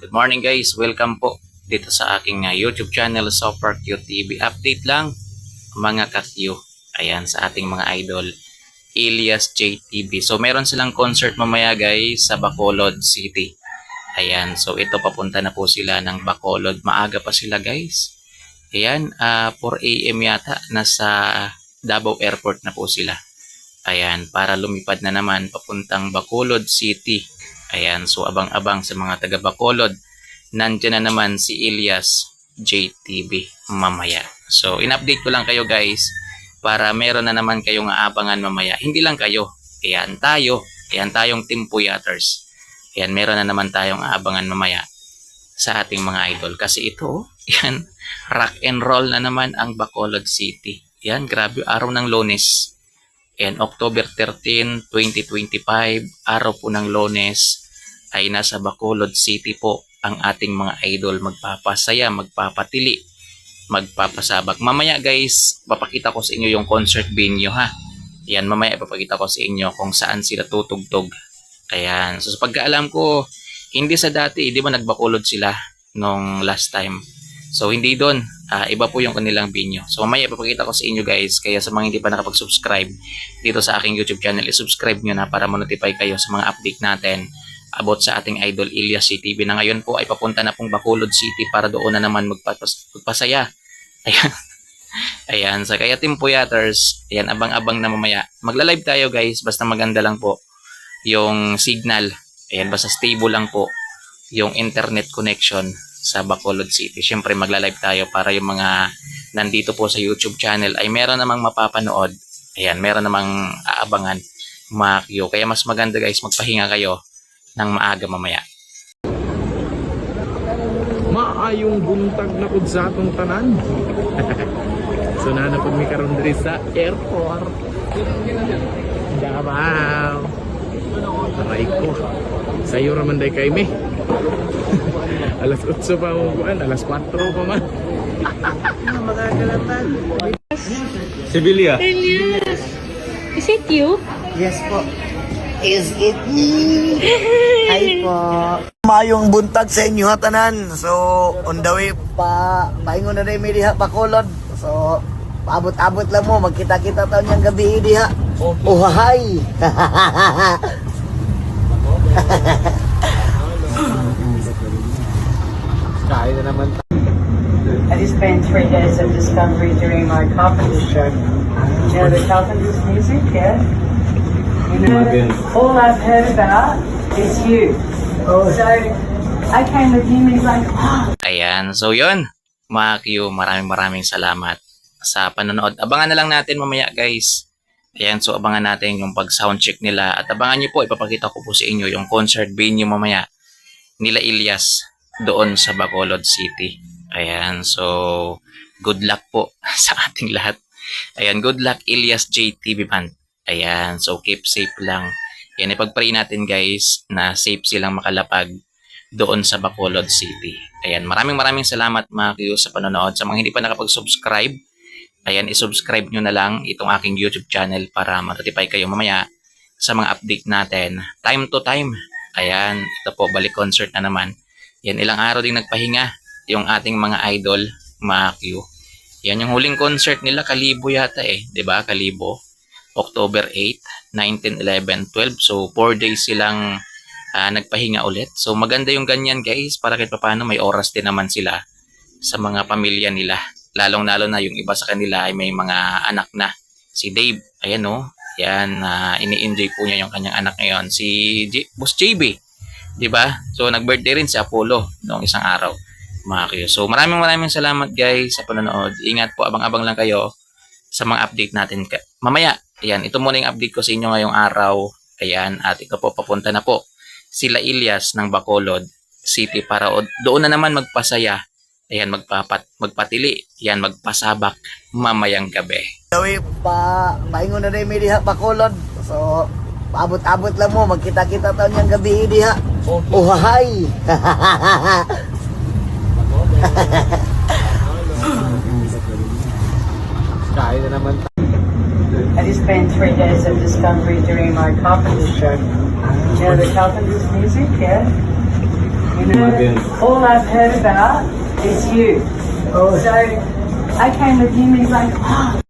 Good morning guys, welcome po dito sa aking YouTube channel Super Q TV. Update lang mga ka-Q. Ayan sa ating mga idol Elias JTV. So meron silang concert mamaya guys sa Bacolod City. Ayan, so ito papunta na po sila ng Bacolod. Maaga pa sila guys. Ayan, 4 AM yata nasa Davao Airport na po sila. Ayan, para lumipad na naman papuntang Bacolod City. Ayan, so abang-abang sa mga taga Bacolod. Nandiyan na naman si Elias JTV mamaya. So, in-update ko lang kayo guys para meron na naman kayong aabangan mamaya. Hindi lang kayo. Ayan tayo. Ayan tayong Team Puyaters. Ayan, meron na naman tayong aabangan mamaya sa ating mga idol. Kasi ito, ayan, rock and roll na naman ang Bacolod City. Ayan, grabe, araw ng Lunes. And October 13, 2025, araw po ng Lunes, ay nasa Bacolod City po ang ating mga idol. Magpapasaya, magpapatili, magpapasabak. Mamaya guys, papakita ko sa inyo yung concert venue ha. Yan, mamaya papakita ko sa inyo kung saan sila tutugtog. Ayan, so sa pagkaalam ko, hindi sa dati, di ba nagbacolod sila nung last time. So hindi doon, iba po yung kanilang venue. So mamaya ipapakita ko sa inyo guys, kaya sa mga hindi pa nakapag-subscribe dito sa aking YouTube channel, i-subscribe nyo na para ma-notify kayo sa mga update natin about sa ating idol Elias JTV na ngayon po ay papunta na pong Bacolod City para doon na naman magpasaya. Ayan. Ayan, so kaya Team Puyaters, ayan, abang-abang na mamaya. Magla-live tayo guys, basta maganda lang po yung signal. Ayan, basta stable lang po yung internet connection sa Bacolod City. Siyempre magla-live tayo para yung mga nandito po sa YouTube channel ay meron namang mapapanood. Ayan, meron namang aabangan mga Q. Kaya mas maganda guys, magpahinga kayo ng maaga mamaya. Maayong buntag na pud sa atong tanan. So nanapod mi karon diri sa airport. Davao. Aray ko. Sayo raman day kay mi. Alas 8 pa mo kuan, alas 4 pa man. Magagalapan. Sibilia. Elias, is it you? Yes po. Is it me? Hi po. Mayong buntag sa inyo ha tanan. So, on the way paingon na rin may diha Bacolod. So, paabot-abot lang mo. Magkita-kita taon niyang gabi diha. Oh, hi! Kain na naman. I spent 3 days of discovery during my Carpenters show. You know the Carpenters music, yeah? You know, all I've heard about is you. So I came with him and he's like, oh. Ayan, so yun mga Q, maraming salamat sa panonood. Abangan na lang natin mamaya guys. Ayan, so abangan natin yung pag soundcheck nila at abangan nyo po, ipapakita ko po sa inyo yung concert venue mamaya nila Elias doon sa Bacolod City. Ayan, so good luck po sa ating lahat. Ayan, good luck Elias JTV Band. Ayan, so keep safe lang. Ayan, ipag-pray natin guys na safe silang makalapag doon sa Bacolod City. Ayan, maraming salamat mga Q sa panonood. Sa mga hindi pa nakapag-subscribe, ayan, i-subscribe nyo na lang itong aking YouTube channel para ma-notify kayo mamaya sa mga update natin. Time to time. Ayan, ito po, balik concert na naman. Yan, ilang araw din nagpahinga yung ating mga idol, mga Q. Yan, yung huling concert nila, Kalibo yata eh. 'Di ba Kalibo. October 8, 19, 11, 12. So, 4 days silang nagpahinga ulit. So, maganda yung ganyan guys para kahit paano may oras din naman sila sa mga pamilya nila. Lalong-lalo na yung iba sa kanila ay may mga anak na. Si Dave, ayan o. Yan, ini-enjoy po niya yung kanyang anak ngayon. Si Boss JB, di ba? So, nag-birthday rin si Apollo noong isang araw. Mga Q. So, maraming salamat guys sa panonood. Ingat po, abang-abang lang kayo sa mga update natin. Mamaya, ayan, ito muna yung update ko sa inyo ngayong araw. Ayan, at ito po, papunta na po sila Elias ng Bacolod City para doon na naman magpasaya. Ayan, magpatili. Ayan, magpasabak mamayang gabi. Dawi paingon na rin may diha Bacolod. So, paabot-abot lang mo. Magkita-kita taon niyang gabi diha. Oh, hi! Kain na naman. I spent 3 days of discovery during my Carpenters show. You know the Carpenters music, yeah? You know, all I've heard about is you. So I came with him and he's like, oh,